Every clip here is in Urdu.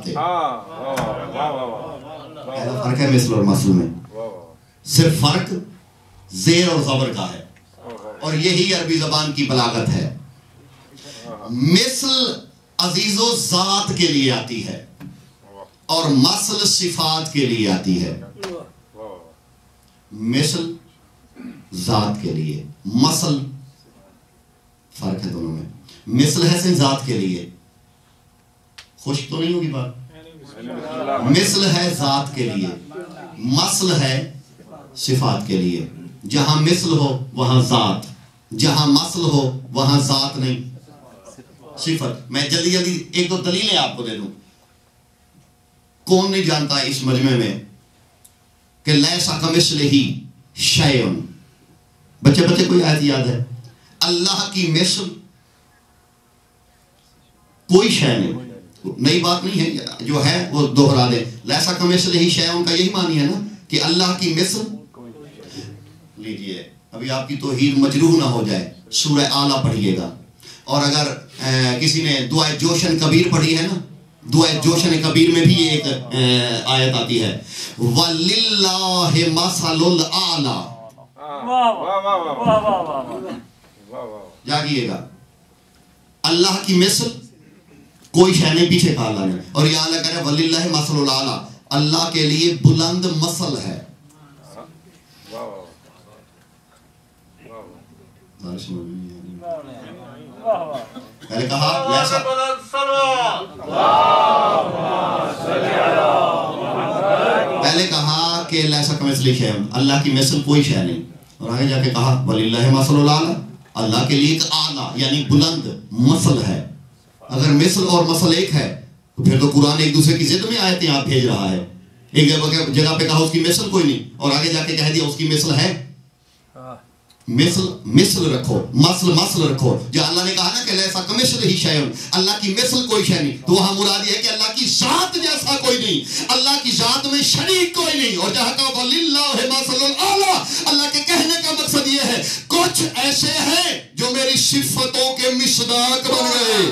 تھے. فرق ہے مثل اور مثل میں, صرف فرق زیر اور زبر کا ہے, اور یہی عربی زبان کی بلاغت ہے. مثل عزیزو ذات کے لیے آتی ہے اور مثل صفات کے لیے آتی ہے. مثل ذات کے لیے, مثل فرق ہے دونوں میں. مثل ہے صرف ذات کے لیے, خوش تو نہیں ہوگی بات. مثل ہے ذات کے لیے, مثل ہے صفات کے لیے. جہاں مثل ہو وہاں ذات, جہاں مثل ہو وہاں ذات نہیں, صفت. میں جلدی جلدی ایک دو دلیلیں آپ کو دے دوں. کون نہیں جانتا اس مجمع میں کہ لیسا کمثلہ شیء, بچے بچے کوئی آیت یاد ہے؟ اللہ کی مثل کوئی شے نہیں. نئی بات نہیں ہے, جو ہے وہ دوہرا دے. لیسا کمثلہ شیء کا یہی معنی ہے نا کہ اللہ کی مثل. لیجئے ابھی آپ کی توحید مجروح نہ ہو جائے, سورہ اعلیٰ پڑھیے گا. اور اگر کسی نے دعائے جوشن کبیر پڑھی ہے نا, دعائے جوشن کبیر میں بھی ایک آیت آتی ہے, وَلِلَّهِ مَثَلُ الْأَعْلَى. جاگیے گا, اللہ کی مثل کوئی شے نہیں, پیچھے کہا اللہ نے. اور یہاں اللہ کہہ رہے وَلِلَّهِ مَثَلُ الْأَعْلَى, اللہ کے لیے بلند مثل ہے. پہلے کہا کہ لیسا کمثلہ شیء, اللہ کی مثل کوئی شے نہیں. اور آگے جا کے کہا وَلِلَّهِ مَثَلُ الْأَعْلَى, اللہ کے لیے ایک اعلیٰ یعنی بلند مثل ہے. اگر مثل اور مثل ایک ہے تو پھر تو قرآن ایک دوسرے کی ضد میں آیتیں آپ بھیج رہا ہے. ایک جگہ پہ کہا اس کی مثل کوئی نہیں, اور آگے جا کے کہہ دیا اس کی مثل ہے. مثل رکھو, مثل رکھو. جو اللہ نے کہا نا کہ لیسا کمثلہ شیء, اللہ کی مثل کوئی شے نہیں, تو وہاں مراد یہ ہے کہ اللہ کی ذات جیسا کوئی نہیں, اللہ کی ذات میں شریک کوئی نہیں. اور جہاں کہا وَلِلَّهِ مَثَلُ الْأَعْلَى, اللہ کے کہنے کا مقصد یہ ہے کچھ ایسے ہیں جو میری صفتوں کے مصداق بن گئے.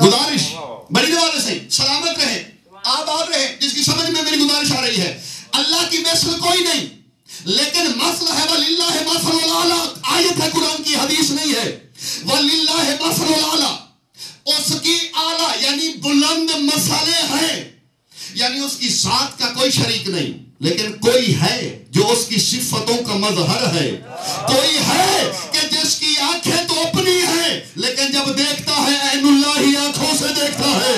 گزارش بڑی دوبارہ سے سلامت رہے, آباد رہے, جس کی سمجھ میں میری گزارش آ رہی ہے. اللہ کی مثل کوئی نہیں, لیکن مثل ہے وَلِلَّهِ مَثَلُ الْأَعْلَى. آیت ہے قرآن کی, حدیث نہیں ہے. وَلِلَّهِ مَثَلُ الْأَعْلَى, اس کی اعلیٰ یعنی بلند مسئلے ہیں, یعنی اس کی ذات کا کوئی شریک نہیں, لیکن کوئی ہے جو اس کی صفتوں کا مظہر ہے. کوئی ہے کہ جس کی آنکھیں تو اپنی ہیں, لیکن جب دیکھتا ہے عین اللہ ہی آنکھوں سے دیکھتا ہے.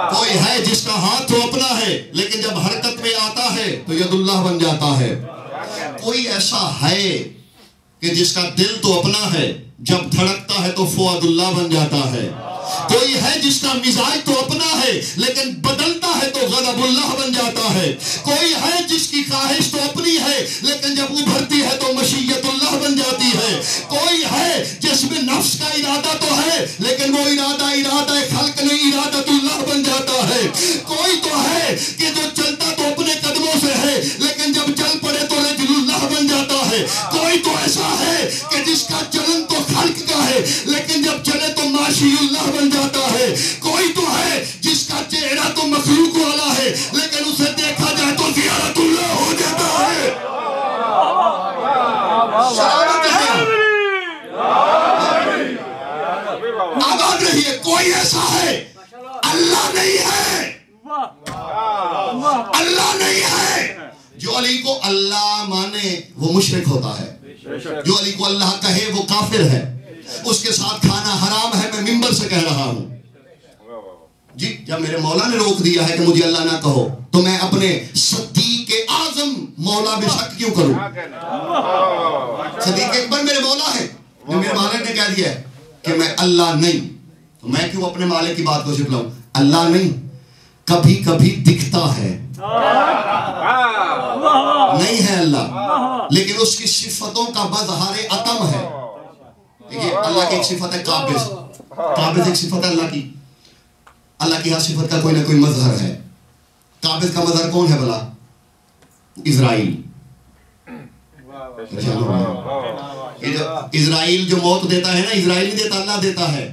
کوئی ہے جس کا ہاتھ تو اپنا ہے, لیکن جب حرکت میں آتا ہے تو ید اللہ بن جاتا ہے. کوئی ایسا ہے کہ جس کا دل تو اپنا ہے, جب دھڑکتا ہے تو فؤاد اللہ بن جاتا ہے. کوئی ہے جس کا مزاج تو اپنا ہے, لیکن بدلتا ہے تو غضب اللہ بن جاتا ہے. کوئی ہے جس کی خواہش تو اپنی ہے, لیکن جب ابھرتی ہے تو مشیت اللہ بن جاتی ہے. کوئی ہے جس میں نفس کا ارادہ تو ہے, لیکن وہ ارادہ خلق نہیں, ارادت اللہ بن جاتا ہے. کوئی تو ہے کہ جو چلتا تو اپنے قدموں سے ہے, لیکن جب چل پڑے تو رجل اللہ بن جاتا ہے. کوئی تو ایسا ہے کہ جس کا چلن تو خلق کا ہے, لیکن جب چلے تو ماشی اللہ بن جاتا ہے. کوئی تو ہے جس کا چہرہ تو مخلوق والا ہے, لیکن اسے دیکھا جائے تو زیارت اللہ ہو جاتا ہے. آباد رہیے. کوئی ایسا ہے, اللہ نہیں ہے, اللہ نہیں ہے. جو علی کو اللہ مانے وہ مشرک ہوتا ہے, جو علی کو اللہ کہے وہ کافر ہے. اس کے ساتھ کھانا حرام ہے, میں منبر سے کہہ رہا ہوں. جی جب میرے مولا نے روک دیا ہے کہ مجھے اللہ نہ کہو, تو میں اپنے صدیق اعظم مولا بے شک کیوں کروں؟ صدیق اکبر میرے مولا ہے, جو میرے مالک نے کہہ دیا ہے کہ میں اللہ نہیں, تو میں کیوں اپنے مالک کی بات کو جھٹلاؤں؟ اللہ نہیں, کبھی کبھی دکھتا ہے, نہیں ہے اللہ, لیکن اس کی صفتوں کا مظہر عتم ہے. دیکھیے اللہ کی ایک صفت ہے قابض, قابض ایک صفت ہے اللہ کی. اللہ کی ہر صفت کا کوئی نہ کوئی مظہر ہے. قابض کا مظہر کون ہے بھلا؟ اسرائیل. اسرائیل جو موت دیتا ہے نا، اسرائیل نہیں دیتا، اللہ دیتا ہے.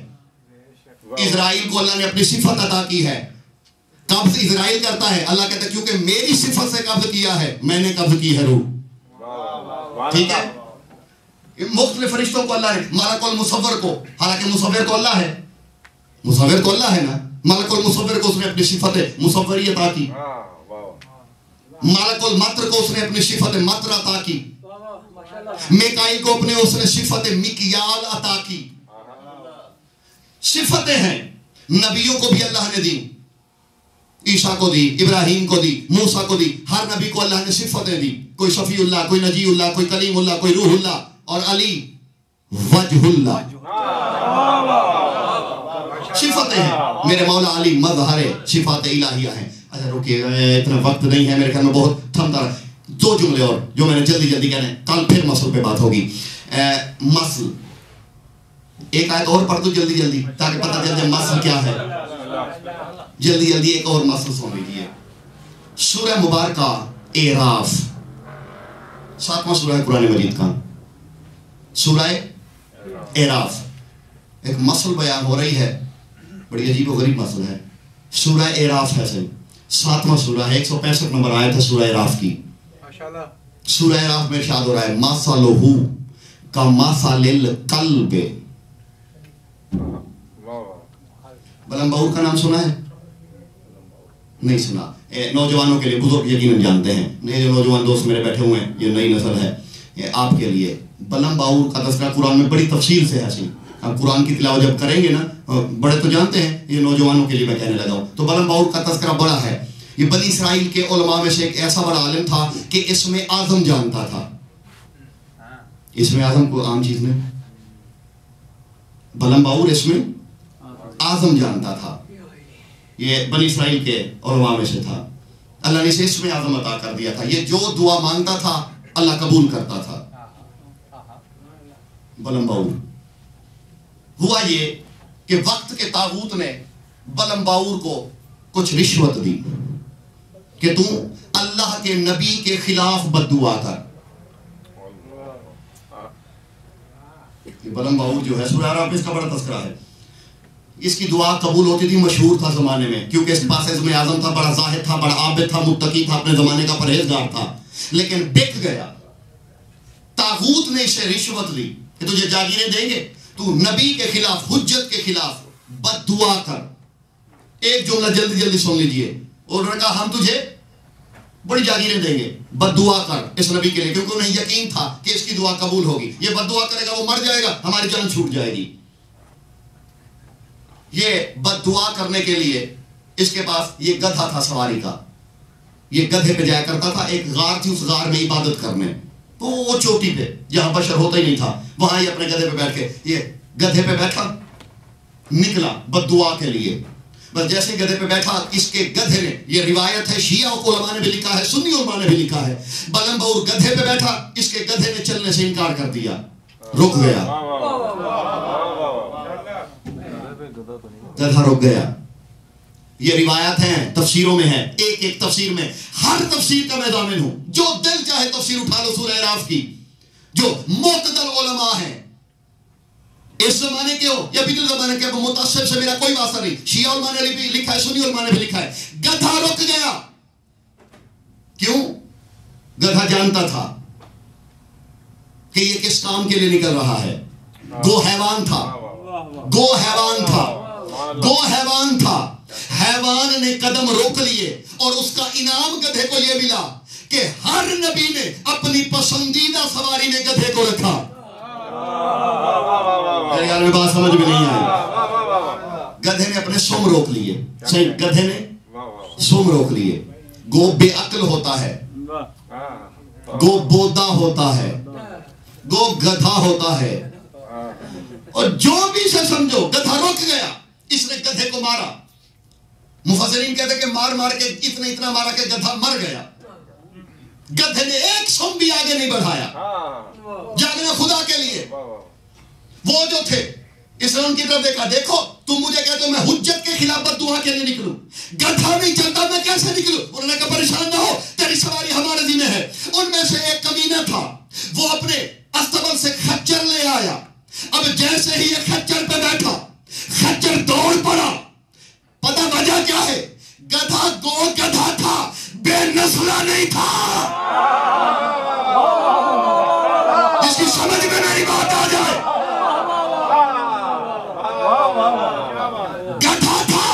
اسرائیل کو اللہ نے اپنی صفت عطا کی ہے. قبض اسرائیل کرتا ہے، اللہ کہتا ہے کیونکہ میری صفت سے قبض کیا ہے، میں نے قبض کی ہے روح. ٹھیک ہے. مختلف فرشتوں کو اللہ نے، ملک المصور کو، حالانکہ مصور تو اللہ ہے، مصور تو اللہ ہے نا، ملک المصور کو اس نے اپنی صفت مصوری عطا کی. ملک المطر کو اس نے اپنی صفت مطر عطا کی. میکائیل کو اپنے اس نے صفت مکیال عطا کی. صفتیں ہیں. نبیوں کو بھی اللہ نے دی، عیسیٰ کو دی، ابراہیم کو دی، موسیٰ کو دی. ہر نبی کو اللہ نے صفتیں دی. کوئی شفیع اللہ، کوئی نجی اللہ، کوئی کلیم اللہ، کوئی روح اللہ، اور علی وجہ اللہ. صفتیں ہیں. میرے مولا علی مظہر صفات الہیہ ہیں. اچھا رکیے، اتنا وقت نہیں ہے میرے خیال میں، بہت تھمتا رہا. 2 جملے اور جو میں نے جلدی جلدی کہنے، کل پھر مسل پہ بات ہوگی. مسل ایک آیت اور پڑھ دو جلدی جلدی تاکہ پتہ چل جائے مسل کیا ہے. جلدی جلدی ایک اور مسل سن لیجیے. سورہ مبارکہ اعراف، 7واں سورہ ہے قرآن مجید کا، سورہ اعراف. ایک مسل بیان ہو رہی ہے، بڑی عجیب و غریب مسل ہے. سورہ اعراف ہے، 7واں سورہ ہے، 165 نمبر آیت ہے سورہ اعراف کی. سورہ اعراف میں ارشاد ہو رہا ہے مَثَلُهُ كَمَثَلِ الْكَلْبِ. بلم باور کا نام سنا ہے؟ نہیں سنا. نوجوانوں کے لیے، بزرگ یقیناً جانتے ہیں، یہ جو نوجوان دوست میرے بیٹھے ہوئے ہیں، یہ نئی نسل ہے، یہ آپ کے لیے. بلم باور کا تذکرہ قرآن میں بڑی تفصیل سے ہے. ہم قرآن کی تلاوت جب کریں گے نا، بڑے تو جانتے ہیں، یہ نوجوانوں کے لیے میں کہنے لگا ہوں. تو بلم باور کا تذکرہ بڑا ہے. یہ بنی اسرائیل کے علماء میں سے ایک ایسا بڑا عالم تھا کہ اسم اعظم جانتا تھا. اسم اعظم کو عام چیز میں، بلم باور اسم اعظم جانتا تھا. یہ بنی اسرائیل کے علماء میں سے تھا. اللہ نے اسے اسم اعظم عطا کر دیا تھا. یہ جو دعا مانگتا تھا اللہ قبول کرتا تھا. بلم باور. ہوا یہ کہ وقت کے طاغوت نے بلم باور کو کچھ رشوت دی کہ تم اللہ کے نبی کے خلاف بد دعا کر. بلم باور جو ہے، سورہ اعراف میں اس کا بڑا تذکرہ ہے. اس کی دعا قبول ہوتی تھی، مشہور تھا زمانے میں، کیونکہ اس کے پاس اسم اعظم تھا، بڑا زاہد تھا، بڑا عابد تھا، متقی تھا، اپنے زمانے کا پرہیزگار تھا. لیکن بک گیا. طاغوت نے اسے رشوت دی کہ تجھے جاگیریں دیں گے، تو نبی کے خلاف، حجت کے خلاف بد دعا کر. ایک جملہ جلدی جلدی سن لیجئے. اور انہوں نے کہا ہم تجھے بڑی جاگیریں دیں گے، بد دعا کر اس نبی کے لیے، کیونکہ انہیں یقین تھا کہ اس کی دعا قبول ہوگی. یہ بد دعا کرے گا، وہ مر جائے گا، ہماری جان چھوٹ جائے گی. یہ بد دعا کرنے کے لیے اس کے پاس یہ گدھا تھا سواری کا. یہ گدھے پہ جایا کرتا تھا. ایک غار تھی، اس غار میں عبادت کرنے، تو وہ چوٹی پہ جہاں بشر ہوتا ہی نہیں تھا، وہاں یہ اپنے گدھے پہ بیٹھ کے، یہ گدھے پہ بیٹھا، نکلا بد دعا کے لیے. بس جیسے گدھے پہ بیٹھا، اس کے گدھے نے، یہ روایت ہے، شیعہ علماء نے بھی لکھا ہے، سنی علماء نے بھی لکھا ہے، بلم باور گدھے پہ بیٹھا، اس کے گدھے نے چلنے سے انکار کر دیا، رک گیا. گدھا رک گیا. یہ روایات ہیں، تفسیروں میں ہے، ایک ایک تفسیر میں. ہر تفسیر کا میں ضامن ہوں، جو دل چاہے تفسیر اٹھا لو سورہ اعراف کی. جو معتدل علماء ہیں، اس زمانے کے ہو یا پچھلے زمانے کے، متعصب سے میرا کوئی واسطہ نہیں. شیعہ علماء نے بھی لکھا ہے، سنی علماء نے بھی لکھا ہے. گدھا رک گیا. کیوں؟ گدھا جانتا تھا کہ یہ کس کام کے لیے نکل رہا ہے. گو حیوان تھا، گو حیوان تھا، گو حیوان تھا. حیوان نے قدم روک لیے اور اس کا انعام گدھے کو یہ ملا کہ ہر نبی نے اپنی پسندیدہ سواری میں گدھے کو رکھا. میرے خیال میں بات سمجھ میں نہیں آئی. گدھے نے اپنے سوم روک لیے. صحیح، گدھے نے سوم روک لیے. گو بے عقل ہوتا ہے، گو بودا ہوتا ہے، گو گدھا ہوتا ہے. اور جو بھی سے سمجھو، گدھا رک گیا. اس نے گدھے کو مارا. مفسرین کہتے ہیں کہ مار مار کے اتنا مارا کہ گدھا مر گیا. گدھے نے ایک سم بھی آگے نہیں بڑھایا. جاگنا خدا کے لیے. وہ جو تھے اس نے ان کی طرف دیکھا، دیکھو تم مجھے کہتے ہو میں حجت کے خلاف بد دعا کے لیے نکلوں، گدھا نہیں چلتا میں کیسے نکلوں؟ انہوں نے کہا پریشان نہ ہو، تیری سواری ہمارے ذمہ ہے. ان میں سے ایک کمینہ تھا وہ اپنے استبل سے خچر لے آیا. اب جیسے ہی یہ خچر پہ بیٹھا, خچر دوڑ پڑا. پتہ وجہ کیا ہے؟ گدھا گو گدھا تھا, بے نسلہ نہیں تھا. جس کی سمجھ میں میری بات آ جائے, گدھا تھا,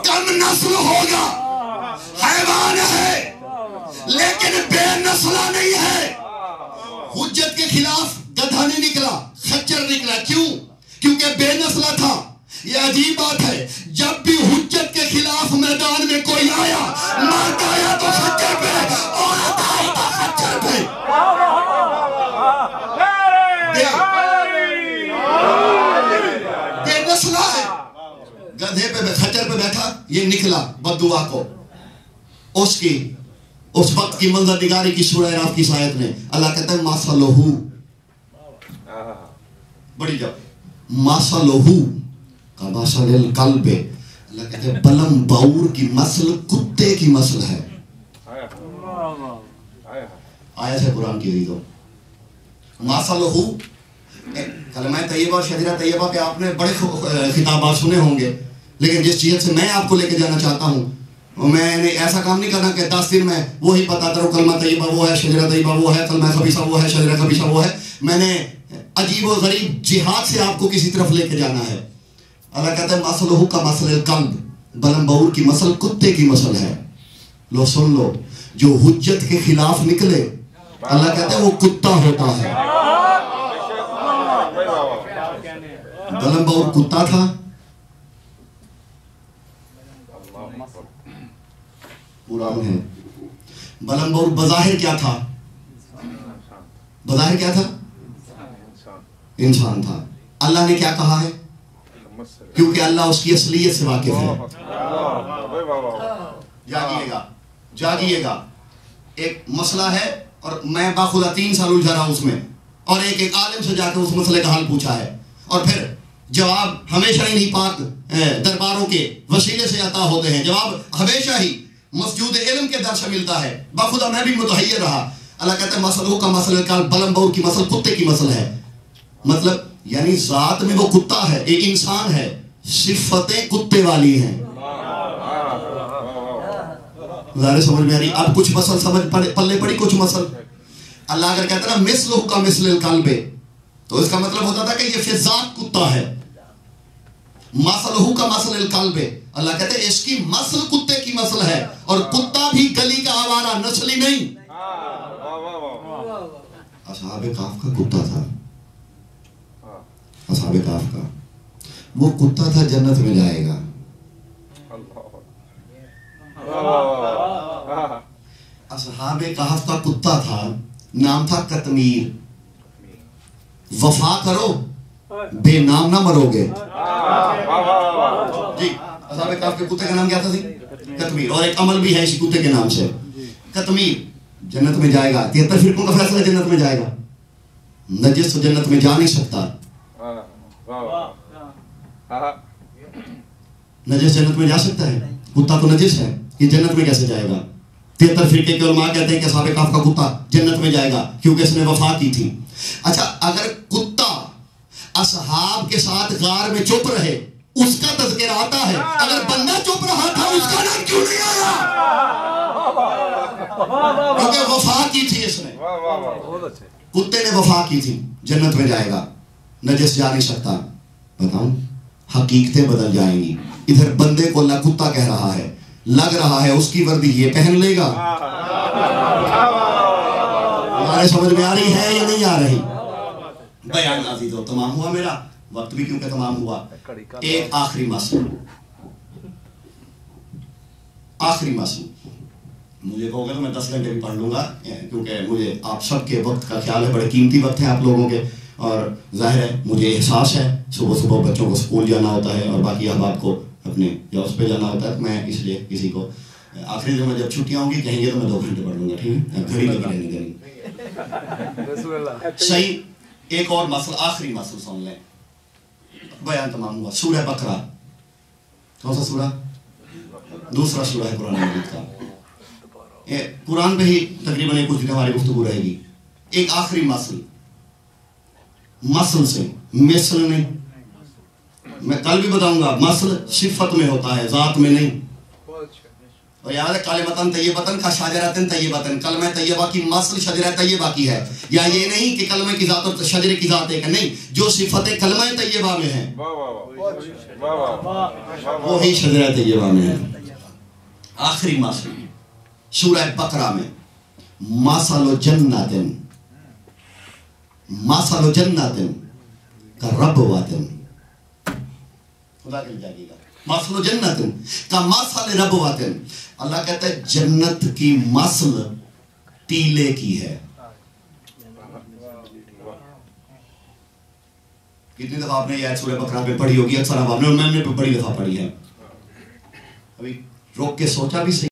کم نسل ہوگا, حیوان ہے لیکن بے نسلہ نہیں ہے. حجت کے خلاف گدھا نہیں نکلا, خچر نکلا. کیوں؟ کیونکہ بے نسلہ تھا. یہ عجیب بات ہے, جب بھی حجت کے خلاف میدان میں کوئی آیا, مرد آیا تو خچر پہ, عورت آئی تو خچر پہ. بے نسلہ ہے. گدھے پہ خچر پہ بیٹھا, یہ نکلا بددعا کو. اس وقت کی منظر نگاری کی سورہ اعراف کی آیت میں اللہ کہتا ہے مَثَلُهُ, بڑی جب مَثَلُهُ کَمَثَلِ الْكَلْبِ, اللہ کہتے ہیں بلم باور کی مثل کتے کی مثل ہے. آیت ہے قرآن کی ریدو. مَثَلُهُ کلمہ طیبہ اور شجرہ طیبہ پہ آپ نے بڑے خطابات سنے ہوں گے, لیکن جس چیز سے میں آپ کو لے کے جانا چاہتا ہوں, میں نے ایسا کام نہیں کرنا کہ 10 دن میں وہی بتاتا رہوں, کلمہ طیبہ وہ ہے, شجرہ طیبہ وہ ہے, کلمہ خبیثہ وہ ہے, شجرہ خبیثہ وہ ہے. میں نے عجیب و غریب جہاد سے آپ کو کسی طرف لے کے جانا ہے. اللہ کہتا ہے مَثَلُهُ کَمَثَلِ الْكَلْبِ, بلم باور کی مثل کتے کی مثل ہے. لو سن لو, جو حجت کے خلاف نکلے اللہ کہتا ہے وہ کتا ہوتا ہے. بلم باور کتا تھا, قرآن ہے. بلم باور بظاہر کیا تھا؟ بظاہر کیا تھا؟ انسان تھا. اللہ نے کیا کہا ہے؟ کیونکہ اللہ اس کی اصلیت سے واقف ہے. جاگیے گا, جاگیے گا. ایک مسئلہ ہے اور میں باخدا 3 سال الجھا رہا ہوں اس میں, اور ایک عالم سے جا کے اس مسئلے کا حل پوچھا ہے, اور پھر جواب ہمیشہ ہی نہیں پاک درباروں کے وسیلے سے عطا ہوتے ہیں. جواب ہمیشہ ہی مسجود علم کے در سے ملتا ہے. باخدا میں بھی متحیر رہا. اللہ کہتا ہے مَثَلُهُ کَمَثَلِ الْكَلْبِ, بلم باور کی مثل کتے کی مثل ہے. مطلب یعنی ذات میں وہ کتا ہے, ایک انسان ہے, صفتیں کتے والی ہیں. ظاہر سمجھ میں آ رہی؟ اب کچھ مثل سمجھ پلے پڑی, کچھ مثل. اللہ اگر کہتا نا مِثْلُهُ كَمِثْلِ الْكَلْبِ, تو اس کا مطلب ہوتا تھا کہ یہ فی ذات کتا ہے. مَثَلُهُ كَمَثَلِ الْكَلْبِ, اللہ کہتے ہیں اس کی مثل کتے کی مثل ہے, اور کتا بھی گلی کا آوارہ, نسلی نہیں. اصحاب کہف کا کتا تھا, اصحاب کہف کا وہ کتا تھا, جنت میں جائے گا. اصحاب کہف کا کتا تھا, نام تھا قطمیر. وفا کرو بے نام نہ مرو گے. جی اصحاب کہف کے کتے کا نام کیا تھا؟ قطمیر. اور ایک عمل بھی ہے اسی کتے کے نام سے, قطمیر. جنت میں جائے گا. 73 فرقوں کا فیصلہ جنت میں جائے گا. نجس تو جنت میں جا نہیں سکتا. نجس جنت میں جا سکتا ہے؟ کتا تو نجس ہے, یہ جنت میں کیسے جائے گا؟ 73 فرقے کے علماء کہتے ہیں کہ اصحاب کہف کا کتا جنت میں جائے گا کیونکہ اس نے وفا کی تھی. اچھا اگر کتا اصحاب کے ساتھ غار میں چپ رہے, اس کا تذکرہ آتا ہے. اگر بندہ چپ رہا تھا اس کا نام کیوں نہیں آیا؟ کیونکہ وفا کی تھی اس نے. کتے نے وفا کی تھی. جنت میں جائے گا, نجس جا نہیں سکتا. بتاؤں, حقیقتیں بدل جائیں گی. ادھر بندے کو اللہ کتا کہہ رہا ہے, لگ رہا ہے اس کی وردی یہ پہن لے گا. ہمارے سمجھ میں آ رہی ہے یا نہیں آ رہی؟ بیان عزیز ہو, تمام ہوا میرا وقت بھی کیونکہ تمام ہوا. ایک آخری مسئلہ, آخری مسئلہ. مجھے کہو گے تو میں 10 گھنٹے بھی پڑھ لوں گا, کیونکہ مجھے آپ سب کے وقت کا خیال ہے, بڑے قیمتی وقت ہے آپ لوگوں کے, اور ظاہر ہے مجھے احساس ہے صبح صبح بچوں کو اسکول جانا ہوتا ہے اور باقی احباب کو اپنے یا اس پہ جانا ہوتا ہے. میں اس لیے کسی کو آخری دن میں جب چھٹیاں ہوں گی کہیں گے تو میں 2 گھنٹے پڑھ لوں گا, ٹھیک ہے؟ گھڑی لگی رہنے دینی. صحیح. ایک اور مسئلہ, آخری مسئلہ سن لیں, بیان تمام ہوا. سورہ بقرہ, کون سا سورہ؟ دوسرا سورہ ہے قرآن مجید کا. قرآن پہ ہی تقریباً کچھ دن ہماری گفتگو رہے گی. ایک آخری مسل سے، مثل نہیں، میں کل بھی بتاؤں گا، مسل صفت میں ہوتا ہے، ذات میں نہیں۔ اور یاد ہے کلمۃ طیبۃ کا شجرۃ طیبۃ، کلمہ طیبہ کی مسل شجرہ طیبہ کی ہے، یا یہ نہیں کہ کلمہ کی ذات اور شجرے کی ذات ایک نہیں، جو صفت کلمہ طیبہ میں ہے وہی شجرہ طیبہ میں ہے۔ آخری مسل سورہ بقرہ میں، مثل جنت کربوۃ، خدا کے جاگے گا، مثل جنت کا مثل ربوۃ، اللہ کہتا ہے جنت کی مثل ٹیلے کی ہے۔ کتنی دفعہ آپ نے یہ آیت سورہ بقرہ پہ پڑھی ہوگی؟ اکثر آپ نے، اور میں نے بڑی دفعہ پڑھی ہے، ابھی روک کے سوچا بھی صحیح